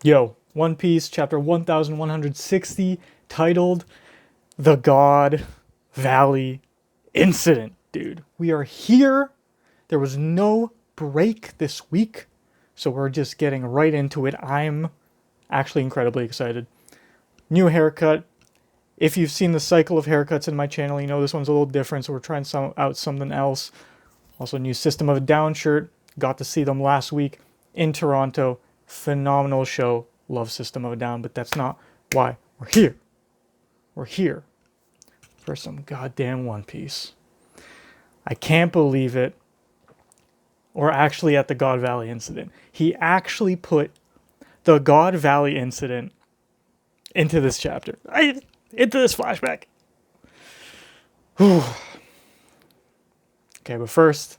Yo, One Piece, chapter 1160, titled The God Valley Incident. Dude, we are here. There was no break this week, so we're just getting right into it. I'm actually incredibly excited. New haircut. If you've seen the cycle of haircuts in my channel, you know this one's a little different, so we're trying out something else. Also, new System of a Down shirt. Got to see them last week in Toronto. Phenomenal show. Love System of a Down, but that's not why we're here. We're here for some goddamn One Piece. I can't believe it. We're actually at the God Valley incident. He actually put the God Valley incident into this chapter. Into this flashback. Okay, but first,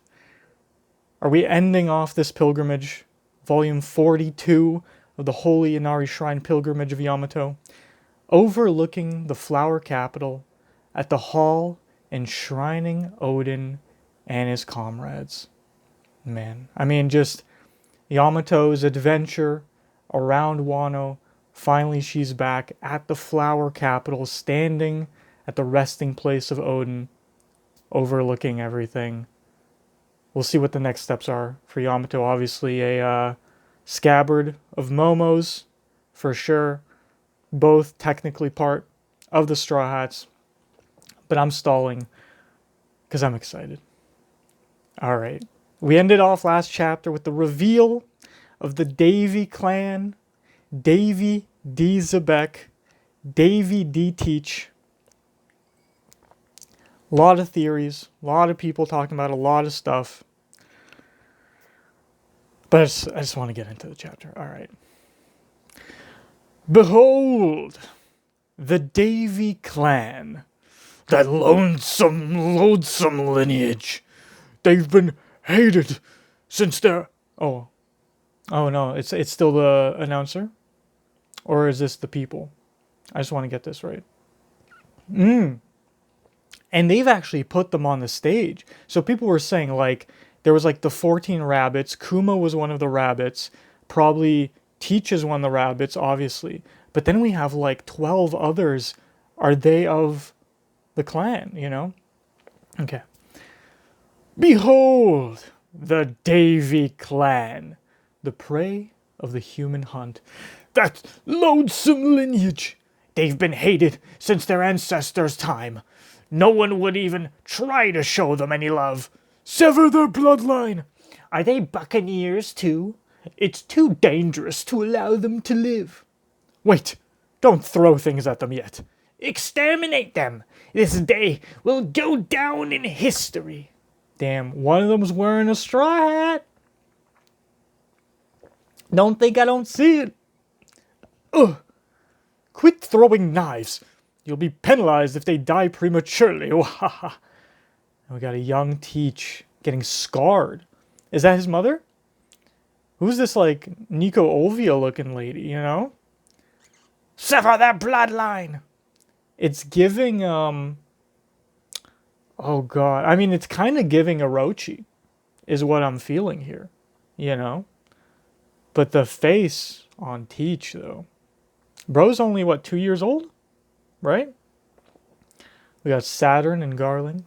are we ending off this pilgrimage? Volume 42 of the Holy Inari Shrine Pilgrimage of Yamato, overlooking the flower capital at the hall enshrining Odin and his comrades. Man, I mean, just Yamato's adventure around Wano. Finally, she's back at the flower capital, standing at the resting place of Odin, overlooking everything. We'll see what the next steps are for Yamato. Obviously, a scabbard of Momo's, for sure. Both technically part of the Straw Hats. But I'm stalling because I'm excited. Alright. We ended off last chapter with the reveal of the Davy clan. Davy D. Zebek. Davy D. Teach. A lot of theories. A lot of people talking about a lot of stuff. But I just want to get into the chapter. Alright. Behold, the Davy clan. That lonesome lineage. They've been hated since their... Oh no, it's still the announcer? Or is this the people? I just want to get this right. And they've actually put them on the stage. So people were saying, like, there was like the 14 rabbits. Kuma was one of the rabbits. Probably Teach is one of the rabbits, obviously. But then we have like 12 others. Are they of the clan, you know? Okay. Behold, the Davy clan, the prey of the human hunt. That lonesome lineage. They've been hated since their ancestors' time. No one would even try to show them any love. Sever their bloodline. Are they buccaneers too? It's too dangerous to allow them to live. Wait, don't throw things at them yet. Exterminate them. This day will go down in history. Damn, one of them's wearing a straw hat. Don't think I don't see it. Ugh. Quit throwing knives. You'll be penalized if they die prematurely. And we got a young Teach getting scarred. Is that his mother? Who's this, like, Nico Olvia looking lady, you know? Sever that bloodline! It's giving, oh god. I mean, it's kind of giving Orochi, is what I'm feeling here, you know? But the face on Teach, though. Bro's only, what, 2 years old? Right? We got Saturn and Garling.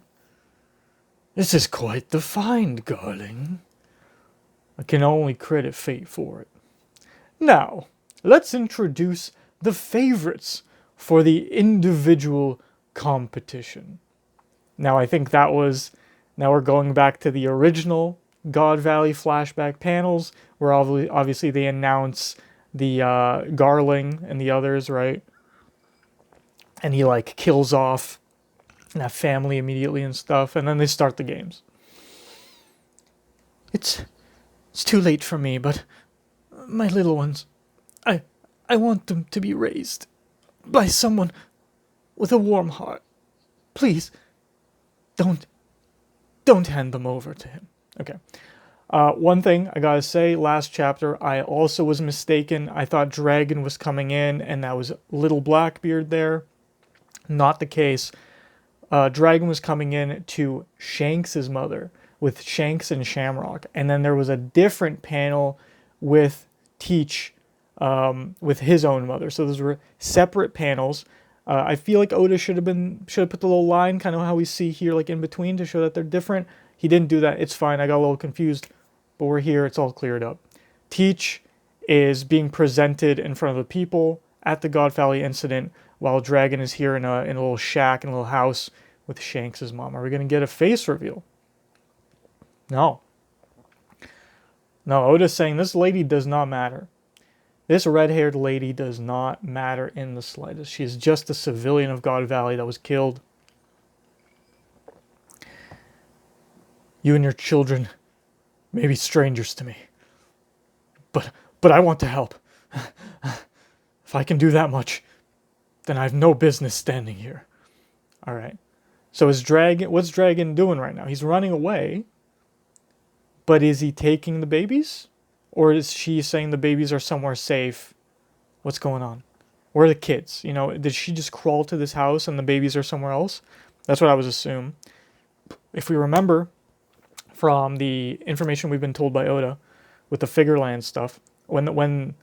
This is quite the find, Garling. I can only credit fate for it. Now, let's introduce the favorites for the individual competition. Now, I think that was... Now we're going back to the original God Valley flashback panels, where obviously they announce the Garling and the others, right? And he, like, kills off that family immediately and stuff, and then they start the games. It's too late for me, but my little ones, I want them to be raised by someone with a warm heart. Please, don't hand them over to him. Okay. One thing I gotta say, last chapter, I also was mistaken. I thought Dragon was coming in, and that was little Blackbeard there. Not the case. Dragon was coming in to Shanks' mother, with Shanks and Shamrock. And then there was a different panel with Teach with his own mother. So those were separate panels. I feel like Oda should have put the little line, kind of how we see here, like in between, to show that they're different. He didn't do that. It's fine. I got a little confused, but we're here. It's all cleared up. Teach is being presented in front of the people at the God Valley incident, while Dragon is here in a little shack, in a little house with Shanks' mom. Are we going to get a face reveal? No. No, Oda's saying this lady does not matter. This red-haired lady does not matter in the slightest. She is just a civilian of God Valley that was killed. You and your children may be strangers to me, but I want to help. If I can do that much, then I have no business standing here. All right. So what's Dragon doing right now? He's running away, but is he taking the babies? Or is she saying the babies are somewhere safe? What's going on? Where are the kids? You know, did she just crawl to this house and the babies are somewhere else? That's what I was assuming. If we remember from the information we've been told by Oda with the Figureland stuff, when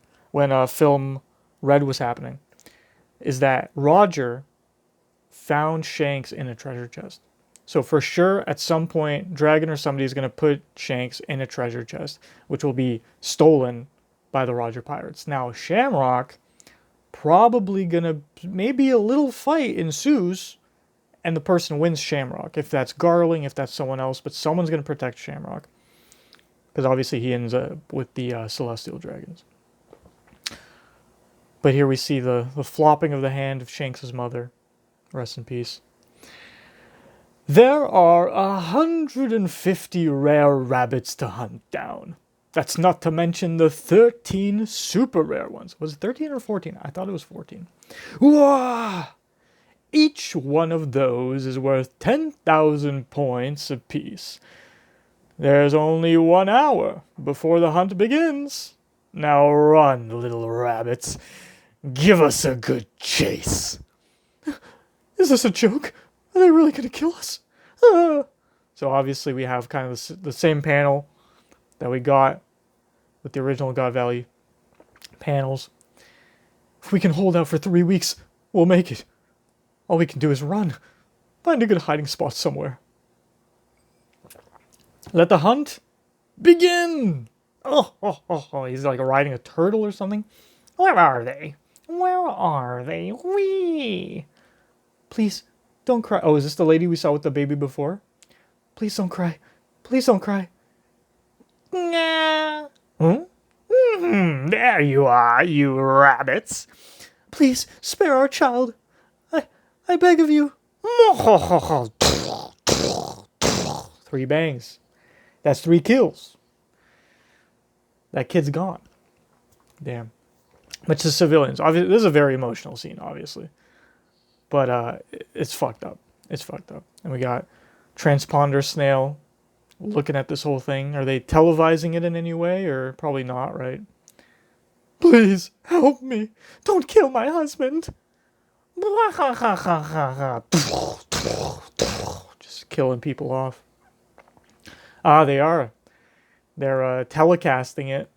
film Red was happening, is that Roger found Shanks in a treasure chest. So for sure, at some point, Dragon or somebody is going to put Shanks in a treasure chest, which will be stolen by the Roger Pirates. Now, Shamrock, probably going to, maybe a little fight ensues, and the person wins Shamrock. If that's Garling, if that's someone else, but someone's going to protect Shamrock. Because obviously he ends up with the Celestial Dragons. But here we see the flopping of the hand of Shanks' mother. Rest in peace. There are 150 rare rabbits to hunt down. That's not to mention the 13 super rare ones. Was it 13 or 14? I thought it was 14. Whoa! Each one of those is worth 10,000 points apiece. There's only 1 hour before the hunt begins. Now run, little rabbits. Give us a good chase. Is this a joke? Are they really going to kill us? Ah. So obviously we have kind of the same panel that we got with the original God Valley panels. If we can hold out for 3 weeks, we'll make it. All we can do is run. Find a good hiding spot somewhere. Let the hunt begin! Oh, he's like riding a turtle or something. Where are they? Where are they? Wee! Please, don't cry. Oh, is this the lady we saw with the baby before? Please don't cry. Please don't cry. Nah. Huh? There you are, you rabbits. Please, spare our child. I beg of you. 3 bangs. That's 3 kills. That kid's gone. Damn. But to civilians, obviously, this is a very emotional scene, obviously. But it's fucked up. It's fucked up. And we got Transponder Snail looking at this whole thing. Are they televising it in any way? Or probably not, right? Please, help me. Don't kill my husband. Just killing people off. They are. They're televising it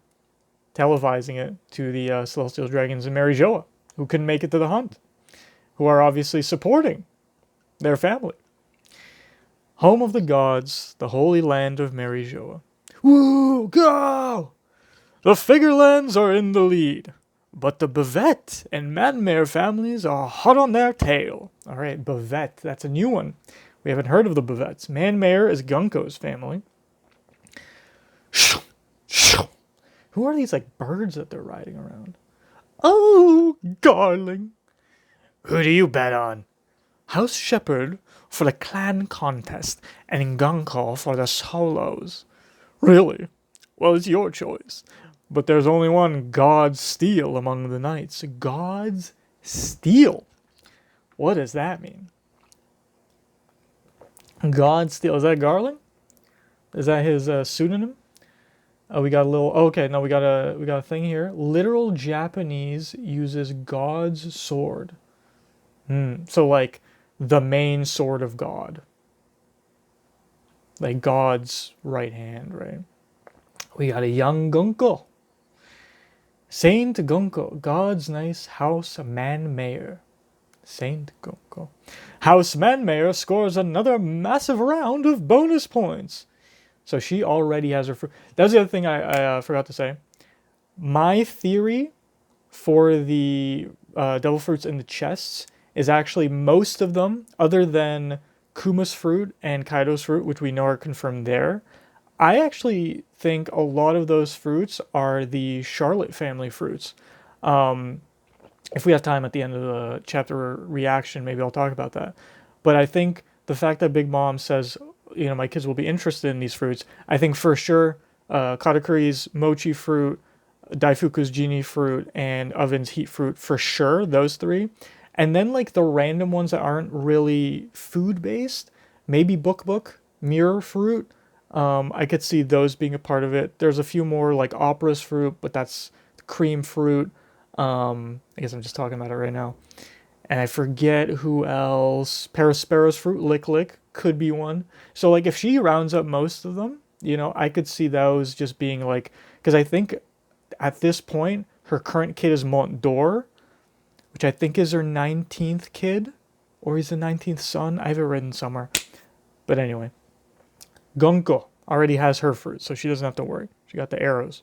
to the Celestial Dragons and Mary Joa, who couldn't make it to the hunt, who are obviously supporting their family. Home of the gods, the holy land of Mary Joa. Woo, go! The Figurelands are in the lead, but the Bavette and Manmare families are hot on their tail. All right, Bavette, that's a new one. We haven't heard of the Bavettes. Manmare is Gunko's family. Who are these like birds that they're riding around? Oh, Garling. Who do you bet on? House Shepherd for the clan contest and Gunko for the solos. Really? Well, it's your choice. But there's only one God's Steel among the knights. God's Steel. What does that mean? God's Steel. Is that Garling? Is that his pseudonym? Oh, we got a little. Okay, no, we got a thing here. Literal Japanese uses God's sword. So like the main sword of God, like God's right hand, right? We got a young Gunko. Saint Gonko, God's nice house man mayor. Saint Gonko. House man mayor scores another massive round of bonus points. So she already has her fruit. That was the other thing I forgot to say. My theory for the devil fruits in the chests is actually most of them, other than Kuma's fruit and Kaido's fruit, which we know are confirmed there. I actually think a lot of those fruits are the Charlotte family fruits. If we have time at the end of the chapter reaction, maybe I'll talk about that. But I think the fact that Big Mom says, my kids will be interested in these fruits, I think for sure Katakuri's mochi fruit, Daifuku's genie fruit, and Oven's heat fruit, for sure, those three. And then like the random ones that aren't really food based, maybe Book, mirror fruit. I could see those being a part of it. There's a few more like Opera's fruit, but that's cream fruit. I guess I'm just talking about it right now. And I forget who else. Parasparrow's fruit, Lick could be one. So like if she rounds up most of them, I could see those just being like, because I think at this point her current kid is Mont d'Or, which I think is her 19th kid, or he's the 19th son. I have it written somewhere. But anyway, Gonko already has her fruit, so she doesn't have to worry. She got the arrows.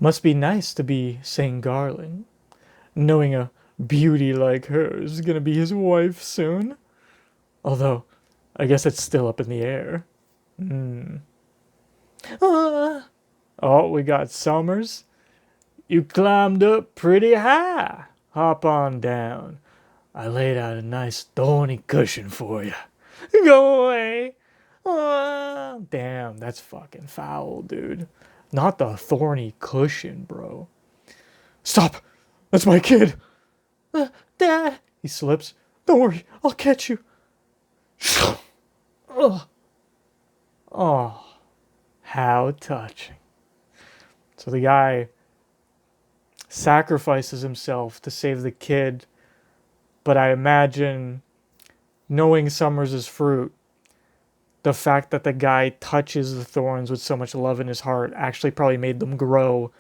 Must be nice to be St. Garland, knowing a beauty like her is gonna be his wife soon. Although, I guess it's still up in the air. Oh, we got Summers. You climbed up pretty high. Hop on down. I laid out a nice thorny cushion for you. Go away. Damn, that's fucking foul, dude. Not the thorny cushion, bro. Stop! That's my kid! Dad! He slips. Don't worry, I'll catch you. Oh, how touching. So the guy sacrifices himself to save the kid, but I imagine, knowing Summers' fruit, the fact that the guy touches the thorns with so much love in his heart actually probably made them grow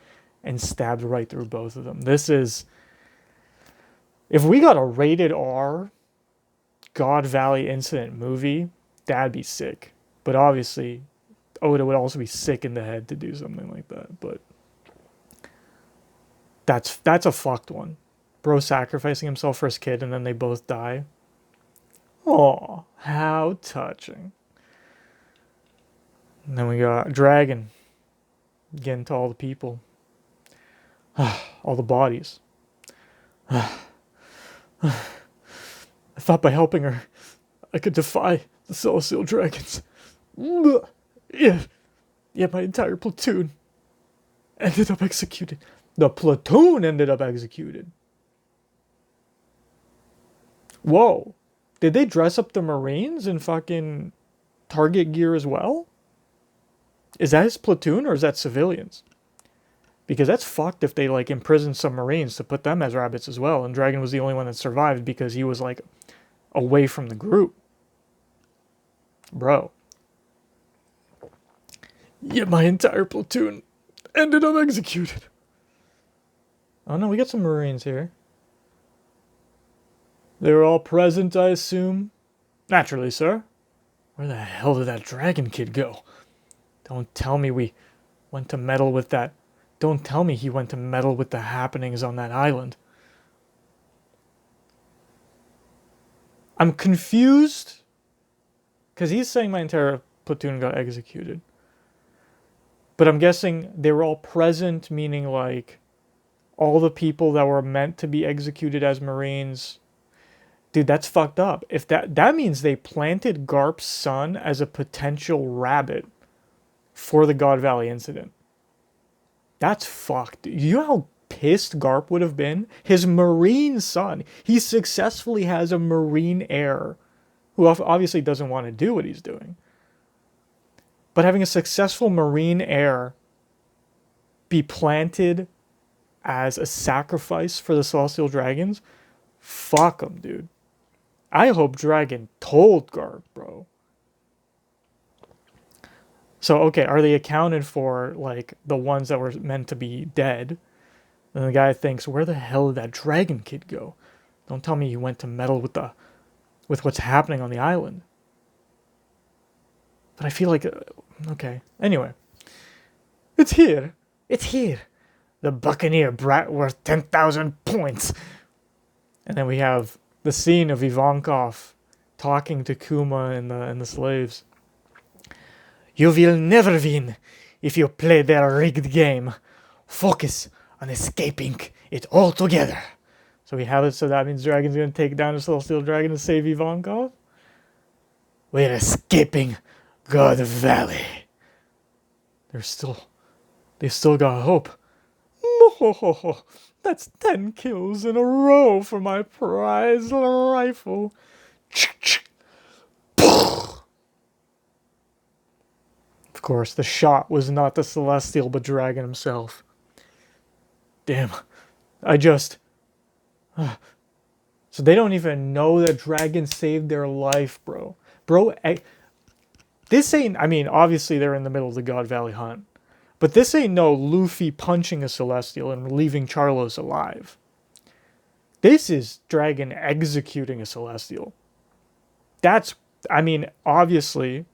and stabbed right through both of them. This is... If we got a rated R God Valley incident movie, that'd be sick. But obviously, Oda would also be sick in the head to do something like that. But that's a fucked one. Bro sacrificing himself for his kid and then they both die. Oh, how touching. And then we got Dragon getting to all the people. All the bodies. I thought by helping her, I could defy the Celestial Dragons. Yeah, my entire platoon ended up executed. The platoon ended up executed. Whoa. Did they dress up the Marines in fucking target gear as well? Is that his platoon or is that civilians? Because that's fucked if they like imprisoned some Marines to put them as rabbits as well. And Dragon was the only one that survived because he was like away from the group. Bro. Yeah, my entire platoon ended up executed. Oh no, we got some Marines here. They were all present, I assume? Naturally, sir. Where the hell did that dragon kid go? Don't tell me we went to meddle with that. Don't tell me he went to meddle with the happenings on that island. I'm confused. Because he's saying my entire platoon got executed. But I'm guessing they were all present, meaning like all the people that were meant to be executed as Marines. Dude, that's fucked up. If that means they planted Garp's son as a potential rabbit for the God Valley incident. That's fucked. You know how pissed Garp would have been? His Marine son. He successfully has a Marine heir who obviously doesn't want to do what he's doing. But having a successful Marine heir be planted as a sacrifice for the Celestial Dragons, fuck him, dude. I hope Dragon told Garp, bro. So, okay, are they accounted for, like, the ones that were meant to be dead? And the guy thinks, where the hell did that dragon kid go? Don't tell me he went to meddle with what's happening on the island. But I feel like, okay. Anyway, it's here. It's here. The Buccaneer brat worth 10,000 points. And then we have the scene of Ivankov talking to Kuma and the slaves. You will never win if you play their rigged game. Focus on escaping it altogether. So we have it, so that means Dragon's going to take down the Celestial Dragon to save Ivankov. We're escaping God Valley. They've still got hope. No, that's 10 kills in a row for my prize rifle. Of course, the shot was not the Celestial, but Dragon himself. Damn. So they don't even know that Dragon saved their life, bro. Bro, this ain't, I mean, obviously they're in the middle of the God Valley hunt. But this ain't no Luffy punching a Celestial and leaving Charlos alive. This is Dragon executing a Celestial. That's, I mean, obviously,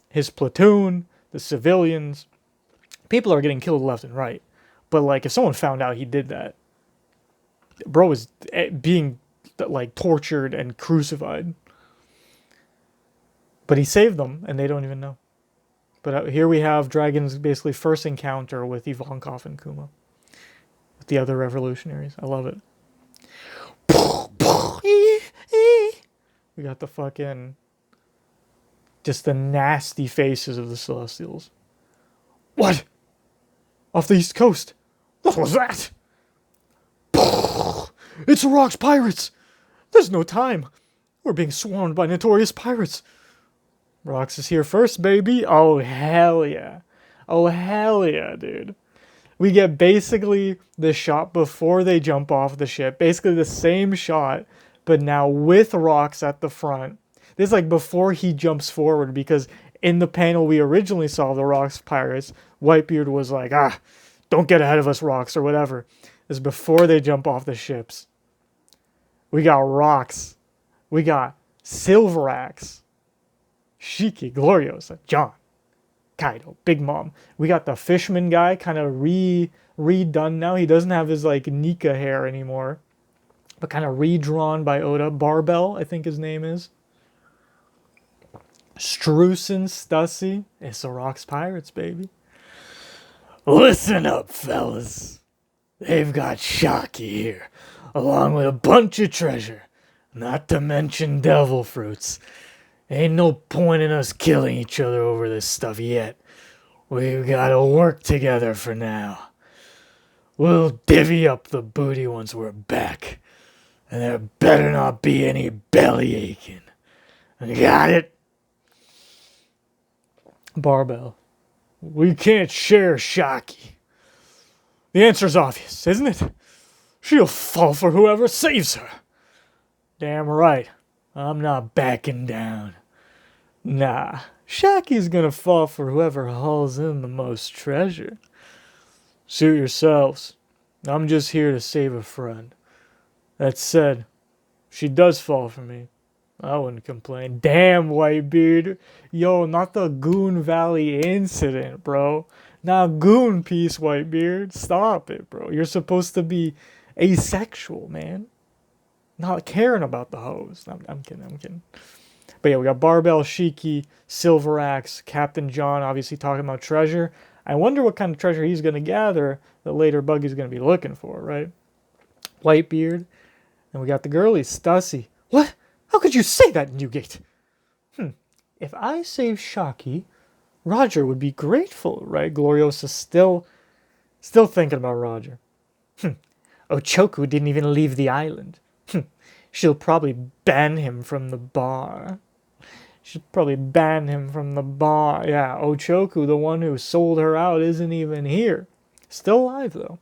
his platoon, the civilians, people are getting killed left and right. But, like, if someone found out he did that, bro is being, like, tortured and crucified. But he saved them, and they don't even know. But here we have Dragon's basically first encounter with Ivankov and Kuma. With the other revolutionaries. I love it. We got the fucking... just the nasty faces of the Celestials. What? Off the East Coast? What was that? It's Rock's pirates! There's no time. We're being swarmed by notorious pirates. Rox is here first, baby. Oh, hell yeah. Oh, hell yeah, dude. We get basically the shot before they jump off the ship. Basically the same shot, but now with Rox at the front. This is like before he jumps forward, because in the panel we originally saw the Rox pirates, Whitebeard was like, don't get ahead of us, Rox, or whatever. This is before they jump off the ships. We got Rox. We got Silverax. Shiki, Gloriosa, John, Kaido, Big Mom. We got the Fishman guy kind of redone now. He doesn't have his like Nika hair anymore, but kind of redrawn by Oda. Barbell, I think his name is. Strusen Stussy. It's the Rocks Pirates, baby. Listen up, fellas. They've got Shocky here, along with a bunch of treasure, not to mention devil fruits. Ain't no point in us killing each other over this stuff yet. We've gotta work together for now. We'll divvy up the booty once we're back. And there better not be any belly aching. Got it? Barbell. We can't share Shocky. The answer's obvious, isn't it? She'll fall for whoever saves her. Damn right. I'm not backing down. Nah, Shocky's gonna fall for whoever hauls in the most treasure. Suit yourselves. I'm just here to save a friend. That said, if she does fall for me, I wouldn't complain. Damn, Whitebeard. Yo, not the Goon Valley incident, bro. Not Goon Piece, Whitebeard. Stop it, bro. You're supposed to be asexual, man. Not caring about the hoes. I'm kidding. But yeah, we got Barbell, Shiki, Silverax, Captain John, obviously talking about treasure. I wonder what kind of treasure he's going to gather that later Buggy's going to be looking for, right? Whitebeard. And we got the girlies, Stussy. What? How could you say that, Newgate? If I save Shocky, Roger would be grateful, right? Gloriosa's still thinking about Roger. Ochoku didn't even leave the island. She'll probably ban him from the bar. Yeah, Ochoku, the one who sold her out, isn't even here. Still alive, though.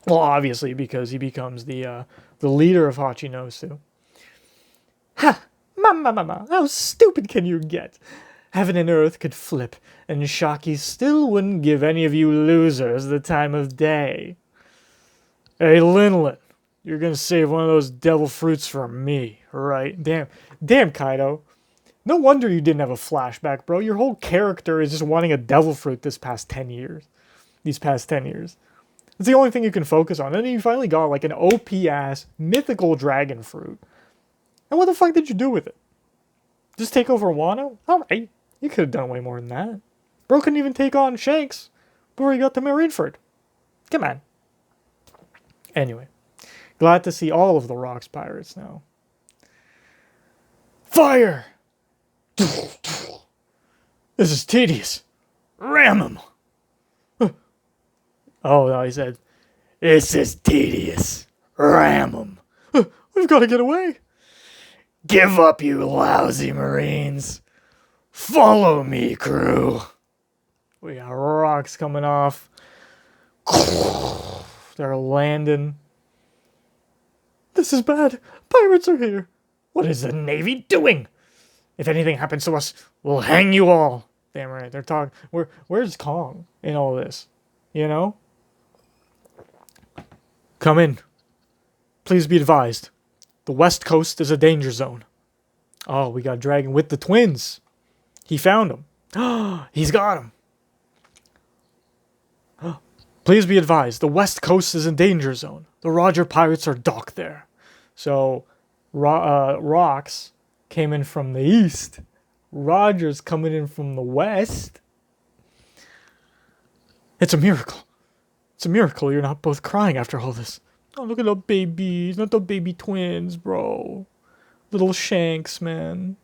Well, obviously, because he becomes the leader of Hachinosu. Ha! Mama, how stupid can you get? Heaven and earth could flip, and Shocky still wouldn't give any of you losers the time of day. Hey, Linlin, you're gonna save one of those devil fruits for me, right? Damn, Kaido. No wonder you didn't have a flashback, bro. Your whole character is just wanting a devil fruit these past 10 years. It's the only thing you can focus on. And then you finally got like an OP-ass mythical dragon fruit. And what the fuck did you do with it? Just take over Wano? Alright. You could have done way more than that. Bro couldn't even take on Shanks before he got to Marineford. Come on. Anyway. Glad to see all of the Rocks pirates now. Fire! This is tedious. Ram him! Oh, no, he said, this is tedious. Ram him. We've got to get away. Give up, you lousy Marines. Follow me, crew. We got rocks coming off. They're landing. This is bad. Pirates are here. What is the Navy doing? If anything happens to us, we'll hang you all. Damn right. They're talking. Where's Kong in all this? You know? Come in. Please be advised. The West Coast is a danger zone. Oh, we got Dragon with the twins. He found them. He's got them. Please be advised. The West Coast is a danger zone. The Roger pirates are docked there. So, Rocks came in from the east. Roger's coming in from the west. It's a miracle. It's a miracle you're not both crying after all this. Oh, look at the babies. Not the baby twins, bro. Little Shanks, man.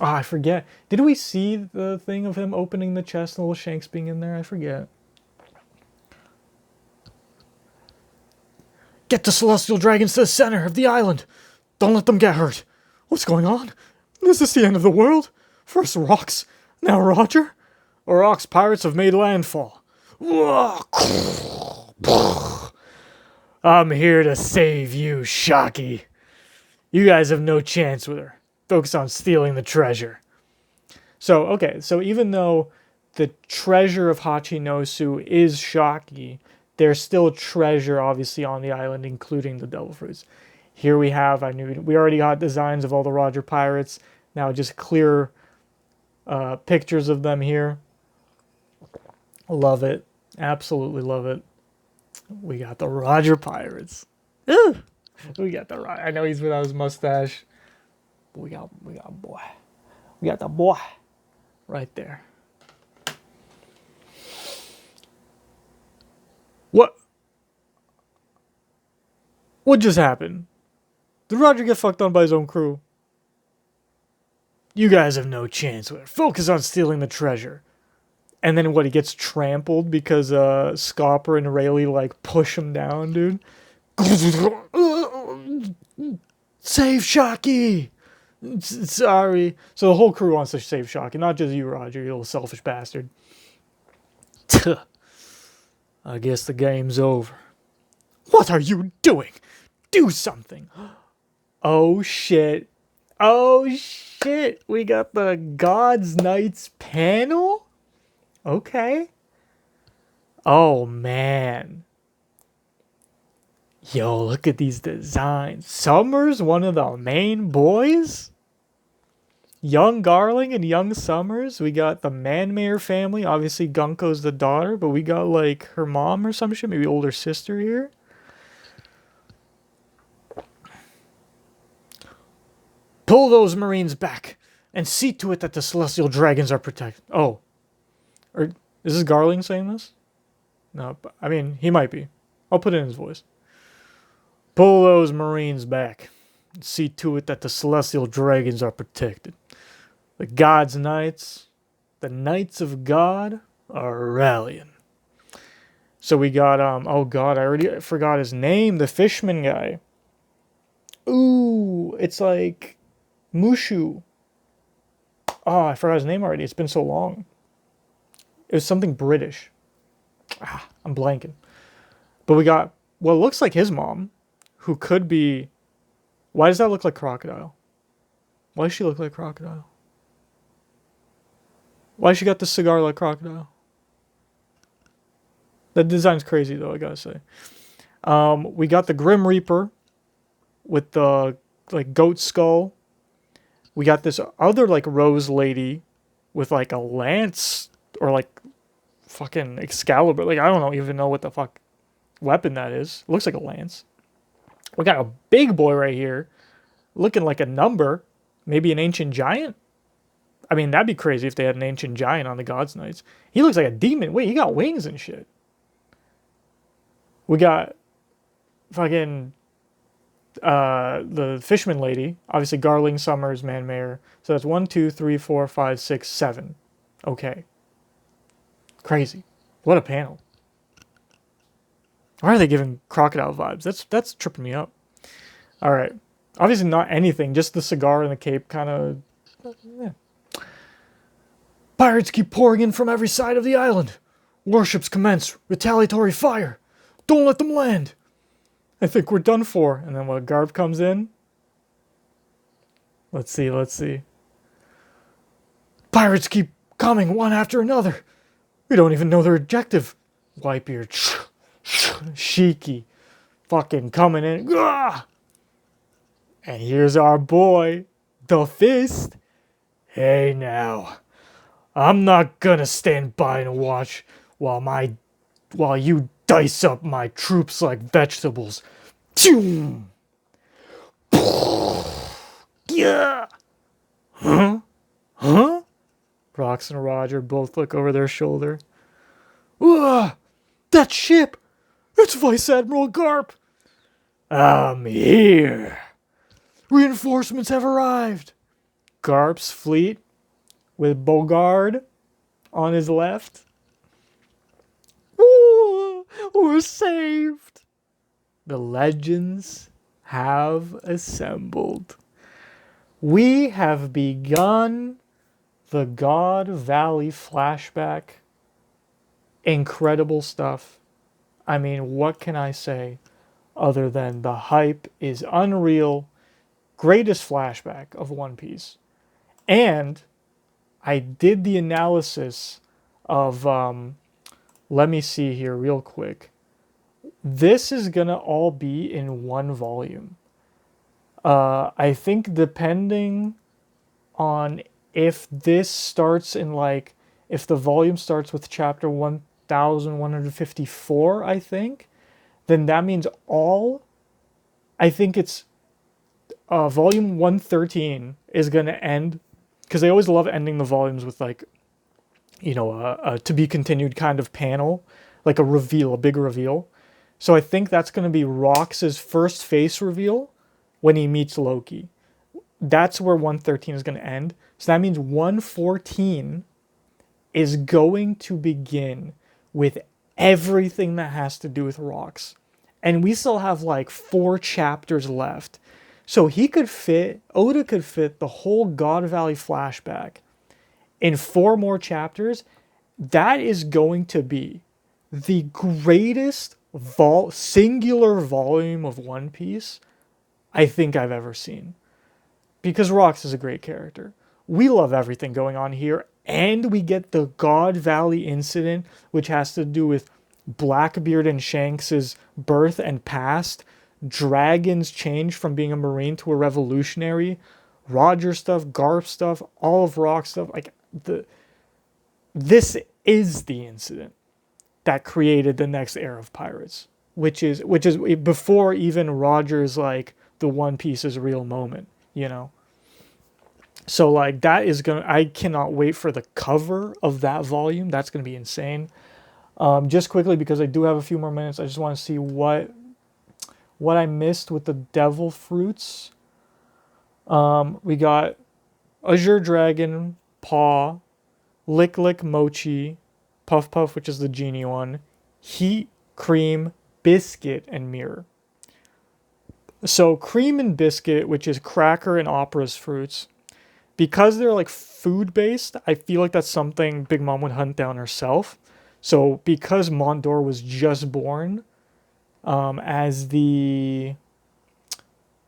Ah, I forget. Did we see the thing of him opening the chest and little Shanks being in there? I forget. Get the celestial dragons to the center of the island. Don't let them get hurt. What's going on? Is this the end of the world? First Rocks, now Roger? Rocks pirates have made landfall. I'm here to save you, Shocky. You guys have no chance with her. Focus on stealing the treasure. So, okay, so even though the treasure of Hachinosu is Shocky, there's still treasure, obviously, on the island, including the devil fruits. Here we have, we already got designs of all the Roger pirates. Now just clear pictures of them here. Love it. Absolutely love it. We got the Roger pirates. Ooh. We got the Roger. I know he's without his mustache. But we got boy. We got the boy right there. What just happened? Did Roger get fucked on by his own crew? You guys have no chance with it. Focus on stealing the treasure. And then what, he gets trampled because Scopper and Rayleigh like push him down, dude. Save Shocky! Sorry. So the whole crew wants to save Shocky, not just you, Roger, you little selfish bastard. I guess the game's over. What are you doing? Do something. Oh shit. Oh shit. We got the God's Knights panel? Okay. Oh man. Yo, look at these designs. Summer's one of the main boys? Young Garling and Young Summers. We got the Manmare family. Obviously, Gunko's the daughter, but we got like her mom or some shit, maybe older sister here. Pull those Marines back and see to it that the celestial dragons are protected. Oh. Or is this Garling saying this? No, I mean, he might be. I'll put it in his voice. Pull those Marines back and see to it that the celestial dragons are protected. The God's Knights, the Knights of God, are rallying. So we got, oh god, I already forgot his name, the Fishman guy. Ooh, it's like Mushu. Oh, I forgot his name already. It's been so long. It was something British. I'm blanking. But we got what looks like his mom, who could be... Why does that look like Crocodile? Why does she look like Crocodile? Why she got the cigar like crocodile? That design's crazy though, I gotta say. We got the Grim Reaper with the like goat skull. We got this other like rose lady with like a lance or like fucking Excalibur. Like I don't know even know what the fuck weapon that is. It looks like a lance. We got a big boy right here, looking like a number, maybe an ancient giant. I mean, that'd be crazy if they had an ancient giant on the God's Knights. He looks like a demon. Wait, he got wings and shit. We got fucking the Fishman lady, obviously Garling, Summers, Manmayer. So that's 1, 2, 3, 4, 5, 6, 7. Okay. Crazy. What a panel. Why are they giving crocodile vibes? That's tripping me up. All right. Obviously not anything, just the cigar and the cape kind of. Yeah. Pirates keep pouring in from every side of the island. Warships commence retaliatory fire. Don't let them land. I think we're done for. And then when Garp comes in. Let's see. Pirates keep coming one after another. We don't even know their objective. Whitebeard. Shiki. Fucking coming in. Gah! And here's our boy, the Fist. Hey now. I'm not gonna stand by and watch while you dice up my troops like vegetables. Yeah. Huh? Rox and Roger both look over their shoulder. That ship! It's Vice Admiral Garp! I'm here. Reinforcements have arrived. Garp's fleet with Bogard on his left. Ooh, we're saved. The legends have assembled. We have begun the God Valley flashback. Incredible stuff. I mean, what can I say other than the hype is unreal? Greatest flashback of One Piece. And I did the analysis of, let me see here real quick. This is going to all be in one volume. I think depending on if this starts in like, if the volume starts with chapter 1154, I think, then that means I think it's volume 113 is going to end, because they always love ending the volumes with like, you know, a to be continued kind of panel, like a reveal, a big reveal. So I think that's going to be Rox's first face reveal when he meets Loki. That's where 113 is going to end. So that means 114 is going to begin with everything that has to do with Rox. And we still have like 4 chapters left. So Oda could fit the whole God Valley flashback in 4 more chapters. That is going to be the greatest singular volume of One Piece I think I've ever seen. Because Rox is a great character. We love everything going on here. And we get the God Valley incident, which has to do with Blackbeard and Shanks' birth and past, Dragon's change from being a Marine to a revolutionary, Roger stuff, Garp stuff, all of Rock stuff. Like this is the incident that created the next era of pirates, which is before even Roger's like the One Piece's real moment, you know. So like that is I cannot wait for the cover of that volume. That's gonna be insane. Just quickly, because I do have a few more minutes, I just want to see what I missed with the devil fruits. We got Azure Dragon, Paw, Lick Lick Mochi, Puff Puff, which is the genie one, Heat, Cream, Biscuit, and Mirror. So Cream and Biscuit, which is Cracker and Opera's fruits, because they're like food based, I feel like that's something Big Mom would hunt down herself. So because Mondor was just born as the,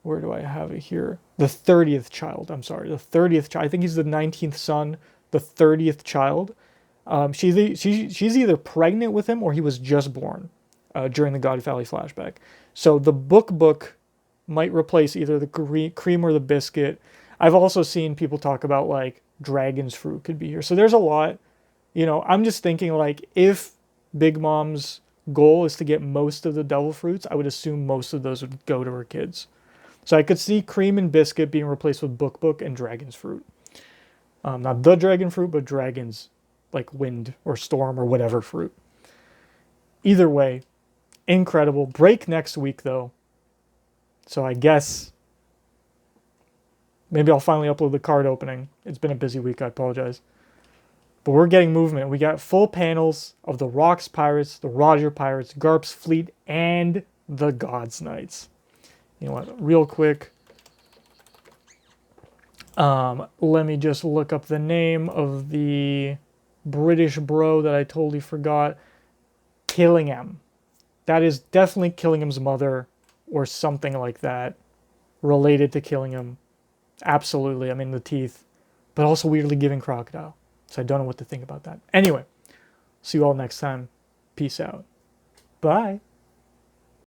where do I have it here? The 30th child. I'm sorry, the 30th child. I think he's the 19th son, the 30th child. She's either pregnant with him or he was just born during the God Valley flashback. So the book might replace either the cream or the biscuit. I've also seen people talk about like dragon's fruit could be here. So there's a lot. You know, I'm just thinking like if Big Mom's goal is to get most of the devil fruits, I would assume most of those would go to her kids. So I could see cream and biscuit being replaced with book and dragon's fruit. Not the dragon fruit, but dragon's like wind or storm or whatever fruit. Either way, incredible. Break next week though. So I guess maybe I'll finally upload the card opening. It's been a busy week, I apologize. But we're getting movement. We got full panels of the Rocks Pirates, the Roger Pirates, Garp's Fleet, and the Gods Knights. You know what? Real quick. Let me just look up the name of the British bro that I totally forgot. Killingham. That is definitely Killingham's mother or something like that. Related to Killingham. Absolutely. I mean, the teeth. But also weirdly giving crocodile. So I don't know what to think about that. Anyway, see you all next time. Peace out. Bye.